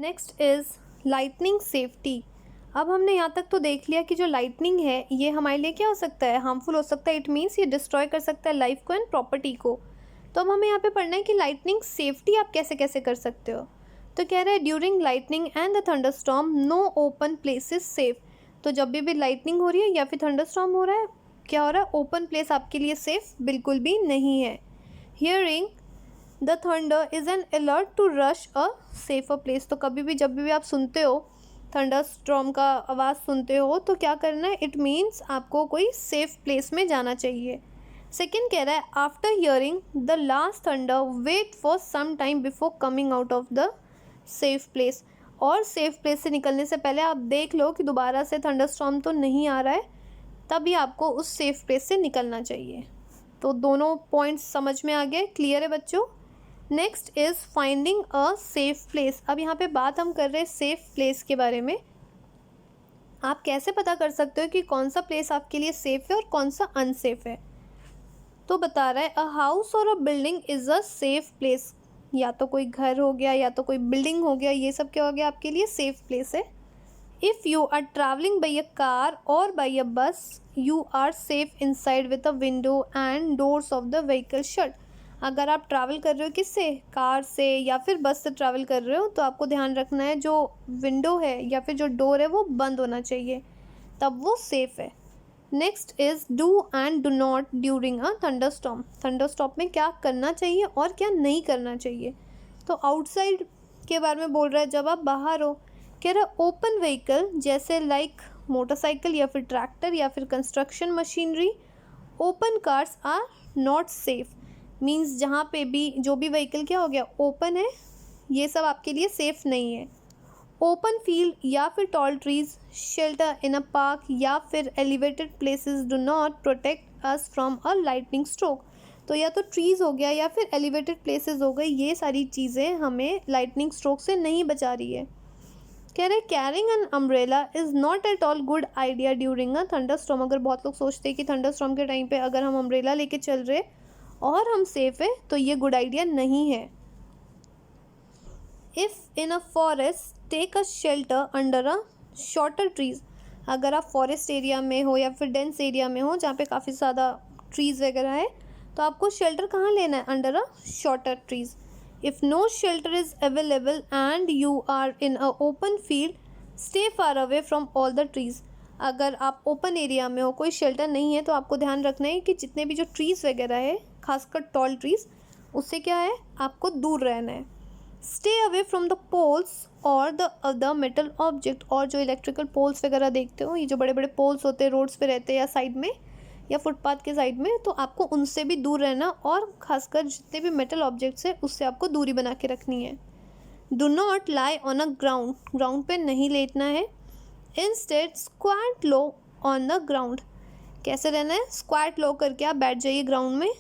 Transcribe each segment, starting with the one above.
Next is lightning safety. अब हमने यहाँ तक तो देख लिया कि जो लाइटनिंग है ये हमारे लिए क्या हो सकता है, हार्मफुल हो सकता है। इट मीन्स ये डिस्ट्रॉय कर सकता है लाइफ को एंड प्रॉपर्टी को। तो अब हमें यहाँ पे पढ़ना है कि लाइटनिंग सेफ्टी आप कैसे कैसे कर सकते हो। तो कह रहा है during lightning and the thunderstorm no open place is safe. तो जब भी लाइटनिंग हो रही है या फिर थंडरस्टॉर्म हो रहा है, क्या हो रहा है, ओपन प्लेस आपके लिए सेफ बिल्कुल भी नहीं है। Hearing the thunder is an alert to rush a safer place. तो कभी भी जब भी आप सुनते हो थंडर स्ट्रॉम का आवाज़ सुनते हो तो क्या करना है, इट मीन्स आपको कोई सेफ प्लेस में जाना चाहिए। सेकेंड कह रहा है after hearing the last thunder wait for some time before coming out of the safe place. और सेफ प्लेस से निकलने से पहले आप देख लो कि दोबारा से थंडर स्ट्रॉम तो नहीं आ रहा है, तभी आपको उस सेफ प्लेस से निकलना चाहिए। तो दोनों पॉइंट्स समझ में आ गए, क्लियर है बच्चों। Next is finding a safe place. अब यहाँ पे बात हम कर रहे हैं सेफ प्लेस के बारे में। आप कैसे पता कर सकते हो कि कौन सा प्लेस आपके लिए सेफ है और कौन सा अनसेफ है। तो बता रहा है अ हाउस और a building is a safe place. या तो कोई घर हो गया या तो कोई बिल्डिंग हो गया, ये सब क्या हो गया आपके लिए सेफ प्लेस है। If you are travelling by a car और by a bus you are safe inside with a window and doors of the vehicle shut. अगर आप ट्रैवल कर रहे हो किससे, कार से या फिर बस से ट्रैवल कर रहे हो, तो आपको ध्यान रखना है जो विंडो है या फिर जो डोर है वो बंद होना चाहिए, तब वो सेफ़ है। Next is do and do not during a thunderstorm. Thunderstorm में क्या करना चाहिए और क्या नहीं करना चाहिए। तो आउटसाइड के बारे में बोल रहा है, जब आप बाहर हो। कह रहा है ओपन व्हीकल जैसे लाइक मोटरसाइकिल या फिर ट्रैक्टर या फिर construction machinery, open cars are not safe. Means जहाँ पे भी जो भी व्हीकल क्या हो गया ओपन है, ये सब आपके लिए सेफ़ नहीं है। ओपन फील्ड या फिर tall trees, shelter in a park या फिर elevated places do not protect us from a lightning stroke. तो या तो ट्रीज़ हो गया या फिर एलिवेटेड प्लेसेस हो गई, ये सारी चीज़ें हमें लाइटनिंग स्ट्रोक से नहीं बचा रही है। कह रहे carrying an umbrella is not at all good idea during a thunderstorm. अगर बहुत लोग सोचते हैं कि थंडरस्टॉर्म के टाइम पे अगर हम अम्ब्रेला लेके चल रहे और हम सेफ़ है तो ये गुड आइडिया नहीं है। If in a forest take a shelter under a shorter trees. अगर आप फॉरेस्ट एरिया में हो या फिर डेंस एरिया में हो जहाँ पे काफ़ी ज़्यादा ट्रीज़ वगैरह है, तो आपको शेल्टर कहाँ लेना है, under a shorter trees. If no shelter is available and you are in a open field stay far away from all the trees. अगर आप ओपन एरिया में हो, कोई शेल्टर नहीं है, तो आपको ध्यान रखना है कि जितने भी जो ट्रीज़ वगैरह है, खासकर टॉल ट्रीज़, उससे क्या है आपको दूर रहना है। Stay away from the poles और द अदर मेटल ऑब्जेक्ट। और जो इलेक्ट्रिकल पोल्स वगैरह देखते हो, ये जो बड़े बड़े पोल्स होते हैं रोड्स पे रहते हैं या साइड में या फुटपाथ के साइड में, तो आपको उनसे भी दूर रहना और खासकर जितने भी मेटल ऑब्जेक्ट्स हैं उससे आपको दूरी बना के रखनी है। Do not lie on a ground, ground पे नहीं लेटना है। Instead squat low on the ground. कैसे रहना है, स्क्वाट लो करके आप बैठ जाइए ग्राउंड में।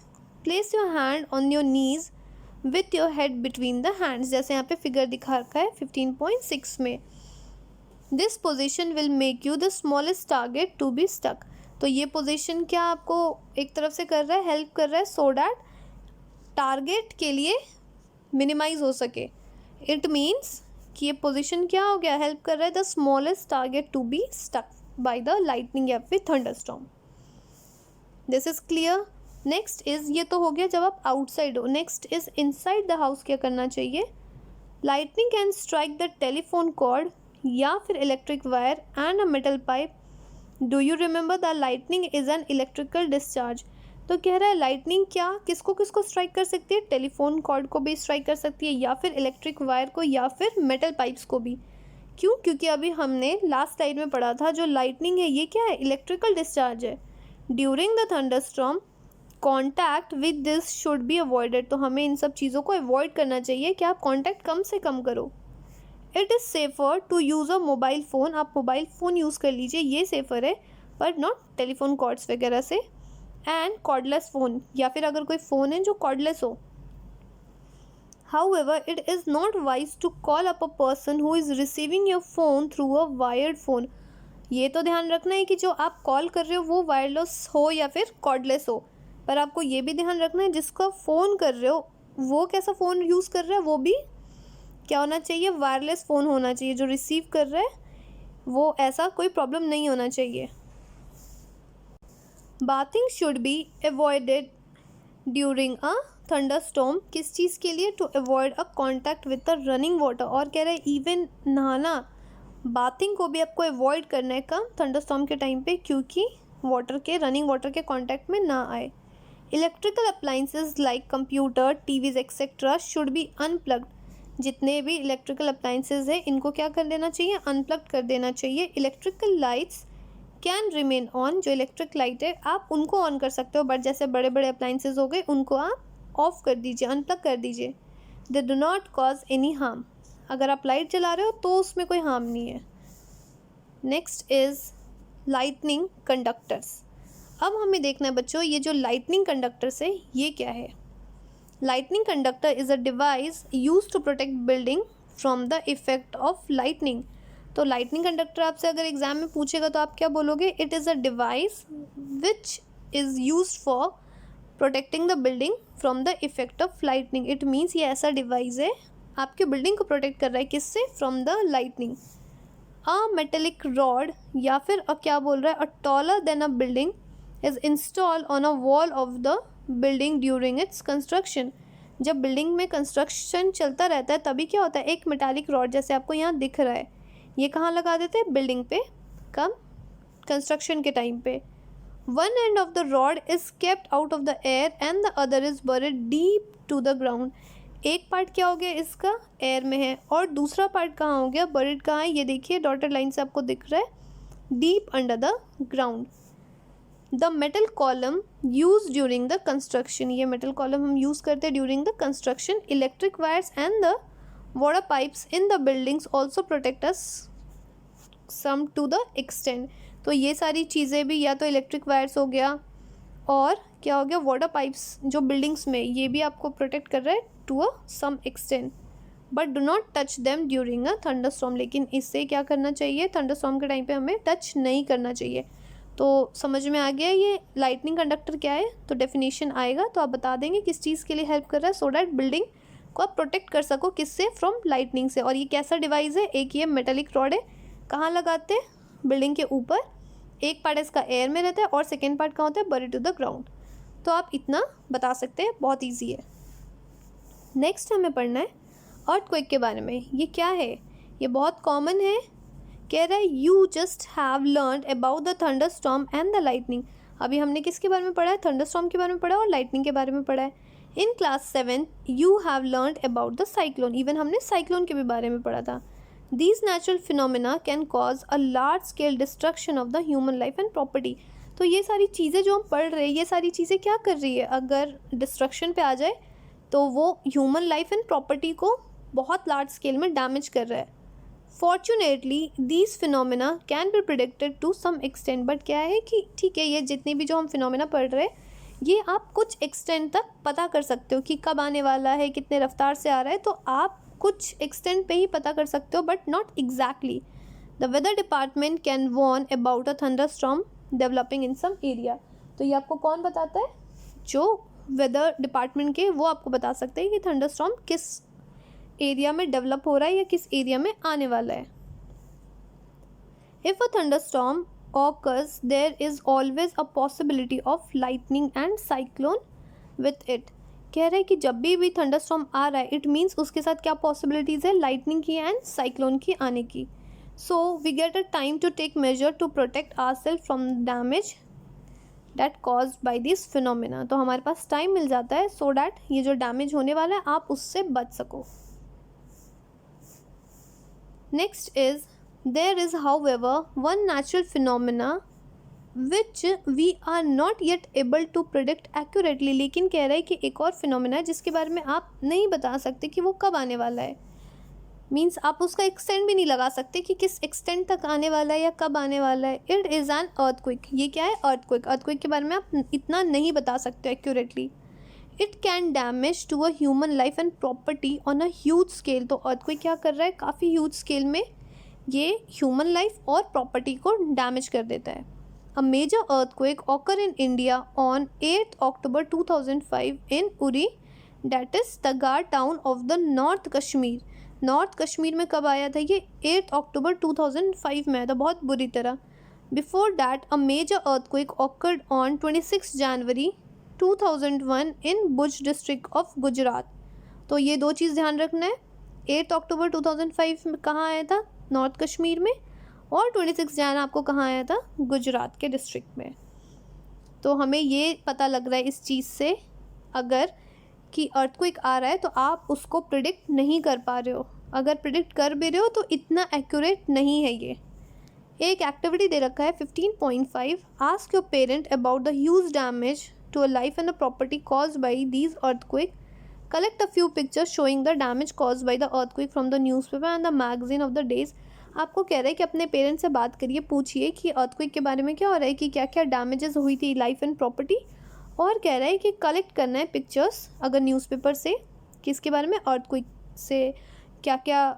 Place your hand on your knees with your head between the hands, जैसे यहाँ पे फिगर दिखा रखा है 15.6 में। This position will make you the smallest target to be struck. तो ये पोजिशन क्या आपको एक तरफ से कर रहा है, हेल्प कर रहा है सो डैट टारगेट के लिए मिनिमाइज हो सके। इट मीन्स कि ये पोजिशन क्या हो गया, हेल्प कर रहा है the smallest target to be struck by the lightning या फिर thunderstorm. This is clear. Next is, ये तो हो गया जब आप आउटसाइड हो। Next is inside the house क्या करना चाहिए। Lightning can strike the telephone cord या फिर electric wire and a metal pipe. Do you remember the lightning is an electrical discharge. तो कह रहा है लाइटनिंग क्या किसको किसको स्ट्राइक कर सकती है, टेलीफोन कॉर्ड को भी स्ट्राइक कर सकती है या फिर इलेक्ट्रिक वायर को या फिर मेटल पाइप्स को भी। क्यों, क्योंकि अभी हमने लास्ट स्लाइड में पढ़ा था जो लाइटनिंग है ये क्या है, इलेक्ट्रिकल डिस्चार्ज है। During the thunderstorm contact with this should be avoided. तो हमें इन सब चीज़ों को अवॉइड करना चाहिए कि आप कॉन्टैक्ट कम से कम करो। It is safer to use a mobile phone. आप मोबाइल फ़ोन यूज़ कर लीजिए, ये सेफ़र है, बट नॉट टेलीफोन कॉर्ड्स वगैरह से। एंड कॉर्डलेस फ़ोन, या फिर अगर कोई फ़ोन है जो कॉर्डलेस हो। However, it is not wise to call up a person who is receiving your phone through a wired phone. ये तो ध्यान रखना है कि जो आप कॉल कर रहे हो वो वायरलेस हो या फिर कॉर्डलेस हो, पर आपको ये भी ध्यान रखना है जिसका फ़ोन कर रहे हो वो कैसा फ़ोन यूज़ कर रहा है, वो भी क्या होना चाहिए, वायरलेस फ़ोन होना चाहिए, जो रिसीव कर रहा है वो ऐसा कोई प्रॉब्लम नहीं होना चाहिए। Bathing should be avoided during a thunderstorm, किस चीज़ के लिए, to avoid a contact with the running water. और कह रहे हैं इवन नहाना, बाथिंग को भी आपको अवॉइड करना है कम, थंडरस्टॉर्म के टाइम पे, क्योंकि वाटर के, रनिंग वाटर के कॉन्टैक्ट में ना आए। Electrical appliances like computer, TVs etcetera should be unplugged, जितने भी इलेक्ट्रिकल अप्लाइंसेज हैं इनको क्या कर देना चाहिए, अनप्लग कर देना चाहिए। Electrical lights can remain on, जो इलेक्ट्रिक लाइट है आप उनको ऑन कर सकते हो, बट जैसे बड़े बड़े अप्लाइंसेज हो गए उनको आप ऑफ कर दीजिए, अनप्लग कर दीजिए। They do not cause any harm, अगर आप लाइट जला रहे हो तो उसमें कोई हार्म नहीं है। Next is lightning conductors. अब हमें देखना है बच्चों, ये जो लाइटनिंग कंडक्टर्स है ये क्या है। Lightning conductor is a device use to protect building from the effect of lightning. तो लाइटनिंग कंडक्टर आपसे अगर एग्जाम में पूछेगा तो आप क्या बोलोगे, it is a device which is use for protecting the building from the effect of lightning. इट मीन्स ये ऐसा डिवाइस है आपके बिल्डिंग को प्रोटेक्ट कर रहा है, किससे, from the lightning. A metallic rod, या फिर क्या बोल रहा है, a taller than a building is installed on a wall of the building during its construction. जब बिल्डिंग में कंस्ट्रक्शन चलता रहता है तभी क्या होता है, एक मेटालिक रॉड जैसे आपको यहाँ दिख रहा है, ये कहाँ लगा देते हैं, बिल्डिंग पे, कब, कंस्ट्रक्शन के टाइम पे। One end of the rod is kept out of the air and the other is buried deep to the ground. एक पार्ट क्या हो गया इसका, एयर में है, और दूसरा पार्ट कहाँ हो गया, बरीड कहाँ है, ये देखिए डॉटेड लाइन से आपको दिख रहा है, deep under the ground. The metal column use during the construction, ये मेटल कॉलम हम यूज़ करते हैं during the construction. Electric wires and the water pipes in the buildings also protect us some to the extent। तो ये सारी चीज़ें भी, या तो इलेक्ट्रिक वायर्स हो गया और क्या हो गया, वाटर पाइप्स जो बिल्डिंग्स में, ये भी आपको प्रोटेक्ट कर रहा है to a some extent, but do not touch them during a thunderstorm. लेकिन इससे क्या करना चाहिए, थंडरस्टॉर्म के टाइम पे हमें टच नहीं करना चाहिए। तो समझ में आ गया ये लाइटनिंग कंडक्टर क्या है। तो डेफिनेशन आएगा तो आप बता देंगे किस चीज़ के लिए हेल्प कर रहा है, सो डैट बिल्डिंग को आप प्रोटेक्ट कर सको, किससे, फ्रॉम लाइटनिंग से। और ये कैसा डिवाइस है, एक ये मेटालिक रॉड है, कहाँ लगाते हैं, बिल्डिंग के ऊपर, एक पार्ट इसका एयर में रहता है और सेकेंड पार्ट कहाँ होता है, बरीड टू द ग्राउंड। तो आप इतना बता सकते हैं, बहुत ईजी है। नेक्स्ट हमें पढ़ना है अर्थक्वेक के बारे में। ये क्या है, ये बहुत कॉमन है, कह रहा है you just have learned about the thunderstorm and the lightning. अभी हमने किसके बारे में पढ़ा है, थंडरस्टॉर्म के बारे में पढ़ा है और लाइटनिंग के बारे में पढ़ा है। In class 7 you have learned about the cyclone, even हमने साइक्लोन के भी बारे में पढ़ा था। These natural phenomena can cause a large scale destruction of the human life and property. तो ये सारी चीज़ें जो हम पढ़ रहे हैं, ये सारी चीज़ें क्या कर रही है, अगर डिस्ट्रक्शन पे आ जाए तो वो ह्यूमन लाइफ एंड प्रॉपर्टी को बहुत लार्ज स्केल में डैमेज कर रहा है। Fortunately these phenomena can be predicted to some extent, but क्या है कि ठीक है, ये जितने भी जो हम फिनोमिना पढ़ रहे हैं ये आप कुछ एक्सटेंट तक पता कर सकते हो कि कब आने वाला है, कितने रफ्तार से आ रहा है, तो आप कुछ एक्सटेंट पे ही पता कर सकते हो, but not exactly. The weather department can warn about a thunderstorm developing in some area. तो ये आपको कौन बताता है, जो वेदर डिपार्टमेंट के, वो आपको बता सकते हैं कि थंडरस्टॉर्म किस एरिया में डेवलप हो रहा है या किस एरिया में आने वाला है। If a thunderstorm occurs, there is always a possibility of lightning and cyclone with it। कह रहा है कि जब भी थंडरस्टॉर्म आ रहा है, इट मीन्स उसके साथ क्या पॉसिबिलिटीज़ है, लाइटनिंग की एंड साइक्लोन की आने की। So we get a time to take measure to protect ourself from damage that caused by this phenomena. तो हमारे पास टाइम मिल जाता है सो डैट ये जो डैमेज होने वाला है आप उससे बच सको। Next is there is however one natural phenomena which we are not yet able to predict accurately। लेकिन कह रहा है कि एक और फिनोमिना है जिसके बारे में आप नहीं बता सकते कि वो कब आने वाला है, मीन्स आप उसका एक्सटेंट भी नहीं लगा सकते कि किस एक्सटेंट तक आने वाला है या कब आने वाला है। It is an earthquake. ये क्या है, अर्थक्वेक। अर्थक्वेक के बारे में आप इतना नहीं बता सकते accurately. It can damage to a human life and property on a huge scale. तो अर्थक्वेक क्या कर रहा है, काफ़ी ह्यूज स्केल में ये ह्यूमन लाइफ और प्रॉपर्टी को डैमेज कर देता है। A major earthquake occur in India on 8 October 2005 in Uri, that is Tangdhar town of the north Kashmir. North Kashmir में कब आया था ये? 8 अक्टूबर 2005 में आया था, बहुत बुरी तरह। Before that a major earthquake occurred on 26 January 2001 in Bhuj district of Gujarat. तो ये दो चीज़ ध्यान रखना है, 8 अक्टूबर 2005 में कहाँ आया था? नॉर्थ कश्मीर में। और 26 जन आपको कहाँ आया था? गुजरात के डिस्ट्रिक्ट में। तो हमें ये पता लग रहा है इस चीज़ से अगर कि अर्थक्वेक आ रहा है तो आप उसको प्रिडिक्ट नहीं कर पा रहे हो, अगर प्रिडिक्ट कर भी रहे हो तो इतना एक्यूरेट नहीं है ये। एक एक्टिविटी दे रखा है 15.5, ask your parent about the huge damage to a life and the property caused by these earthquake, collect a few pictures showing the damage caused by the earthquake from the newspaper and the magazine of the days. आपको कह रहा है कि अपने parents से बात करिए, पूछिए कि अर्थक्वेक के बारे में क्या हो रहा है, कि क्या क्या डैमेजेस हुई थी लाइफ एंड प्रॉपर्टी, और कह रहा है कि कलेक्ट करना है पिक्चर्स अगर न्यूज़पेपर से कि इसके बारे में अर्थक्वेक से क्या क्या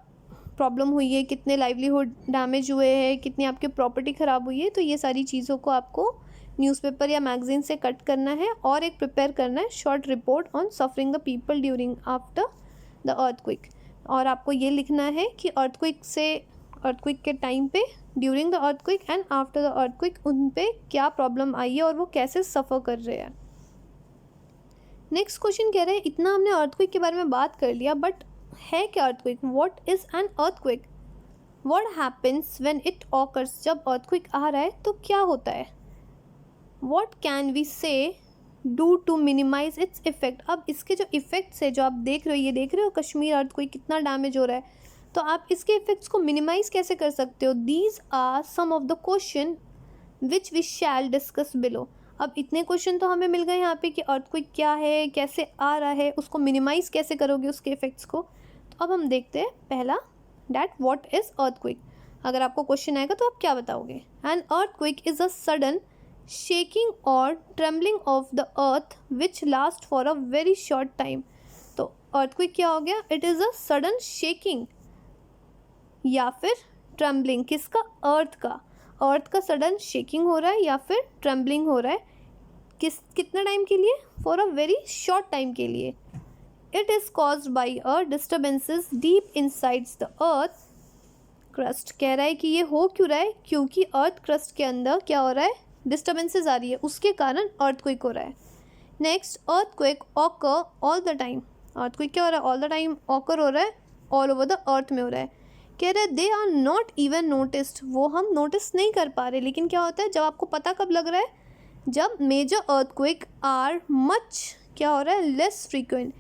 प्रॉब्लम हुई है, कितने लाइवलीहुड डैमेज हुए हैं, कितनी आपकी प्रॉपर्टी ख़राब हुई है। तो ये सारी चीज़ों को आपको न्यूज़पेपर या मैगजीन से कट करना है और एक प्रिपेयर करना है short report on suffering the people during after the earthquake. और आपको ये लिखना है कि अर्थक्वेक के टाइम पे, during the earthquake and after the earthquake उन पे क्या प्रॉब्लम आई है और वो कैसे सफ़र कर रहे हैं। नेक्स्ट क्वेश्चन कह रहे हैं इतना हमने अर्थक्वेक के बारे में बात कर लिया, बट है क्या earthquake? What is an earthquake? What happens when it occurs? जब अर्थक्वेक आ रहा है तो क्या होता है? What can we say do to minimize its effect? अब इसके जो इफ़ेक्ट्स है जो आप देख रहे हो, ये देख रहे हो कश्मीर अर्थक्वेक कितना डैमेज हो रहा है, तो आप इसके इफ़ेक्ट्स को मिनिमाइज कैसे कर सकते हो? These are some of the question which we shall discuss below. अब इतने क्वेश्चन तो हमें मिल गए यहाँ पे कि अर्थक्वेक क्या है, कैसे आ रहा है, उसको मिनिमाइज कैसे करोगे उसके इफ़ेक्ट्स को। तो अब हम देखते हैं पहला, डैट व्हाट इज़ अर्थक्वेक। अगर आपको क्वेश्चन आएगा तो आप क्या बताओगे? An earthquake is a sudden shaking और trembling of the earth which last for a very short time. तो अर्थक्वेक क्या हो गया? It is a sudden shaking या फिर ट्रेम्बलिंग, किसका? अर्थ का सडन शेकिंग हो रहा है या फिर ट्रेम्बलिंग हो रहा है, कितना टाइम के लिए? For a very short time के लिए। It is caused by a disturbances deep insides the earth crust. कह रहा है कि ये हो क्यों रहा है? क्योंकि अर्थ क्रस्ट के अंदर क्या हो रहा है? डिस्टर्बेंसेस आ रही है, उसके कारण अर्थक्वेक हो रहा है। Next, earthquake occur all the time. Earthquake क्या हो रहा है? ऑल द टाइम ऑकर हो रहा है, ऑल ओवर द अर्थ में हो रहा है। कह रहे हैं they are not even noticed, वो हम नोटिस नहीं कर पा रहे। लेकिन क्या होता है जब आपको पता कब लग रहा है? जब मेजर अर्थक्वेक आर मच क्या हो रहा है? Less frequent,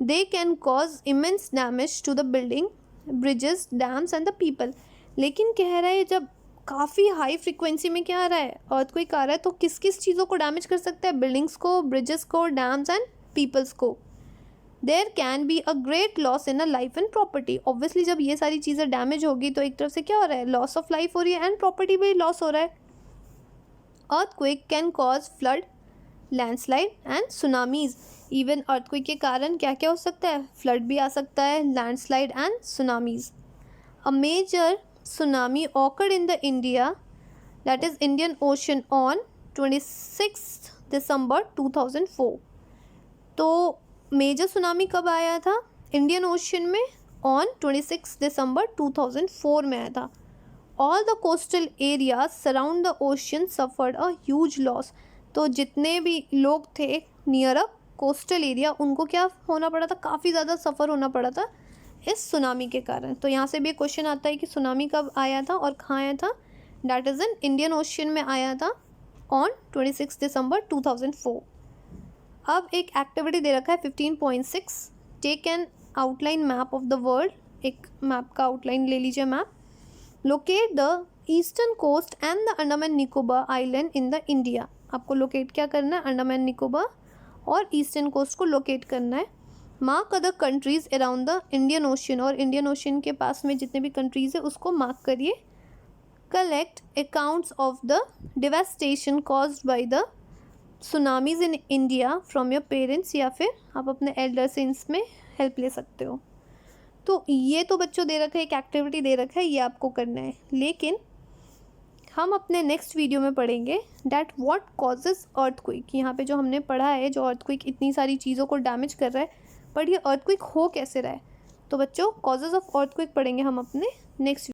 they can cause immense damage to the building, bridges, dams and the people. लेकिन कह रहा है जब काफ़ी हाई फ्रीक्वेंसी में क्या आ रहा है? अर्थक्वेक आ रहा है, तो किस किस चीज़ों को डैमेज कर सकता है? बिल्डिंग्स को, ब्रिजेस को, डैम्स एंड पीपल्स को। There can be a great loss in a life and property. Obviously जब ये सारी चीज़ें डैमेज होगी तो एक तरफ से क्या हो रहा है? लॉस ऑफ लाइफ हो रही है एंड प्रॉपर्टी भी लॉस हो रहा है। Earthquake can cause flood, landslide and tsunamis. Even earthquake के कारण क्या क्या हो सकता है? फ्लड भी आ सकता है, landslide and tsunamis. A major tsunami occurred in the India, that is Indian ocean, on 26 December 2004। तो मेजर सुनामी कब आया था? इंडियन ओशन में ऑन 26 दिसंबर 2004 में आया था। All the coastal area surround the ocean suffered a huge loss. तो जितने भी लोग थे नियर अ कोस्टल एरिया उनको क्या होना पड़ा था? काफ़ी ज़्यादा सफ़र होना पड़ा था इस सुनामी के कारण। तो यहाँ से भी क्वेश्चन आता है कि सुनामी कब आया था और कहाँ आया था? That is in Indian ocean में आया था ऑन 26 दिसंबर 2004। अब एक एक्टिविटी दे रखा है 15.6, take an outline map of the world. एक मैप का आउटलाइन ले लीजिए map. Locate the eastern coast and the Andaman Nicobar island in the India. आपको लोकेट क्या करना है? अंडमान निकोबार और ईस्टर्न कोस्ट को लोकेट करना है। Mark other countries around the Indian ocean, और इंडियन ओशन के पास में जितने भी कंट्रीज़ है उसको मार्क करिए। Collect accounts of the devastation caused by the tsunamis in India from your parents, या फिर आप अपने एल्डर से इसमें हेल्प ले सकते हो। तो ये तो बच्चों दे रखा है, एक एक्टिविटी दे रखा है, ये आपको करना है। लेकिन हम अपने नेक्स्ट वीडियो में पढ़ेंगे डैट व्हाट कॉजेज अर्थक्वेक। यहाँ पे जो हमने पढ़ा है, जो अर्थक्वेक इतनी सारी चीज़ों को डैमेज कर रहा है, बट ये अर्थक्वेक हो कैसे रहा है, तो बच्चों कॉजेज़ ऑफ अर्थक्वेक पढ़ेंगे हम अपने नेक्स्ट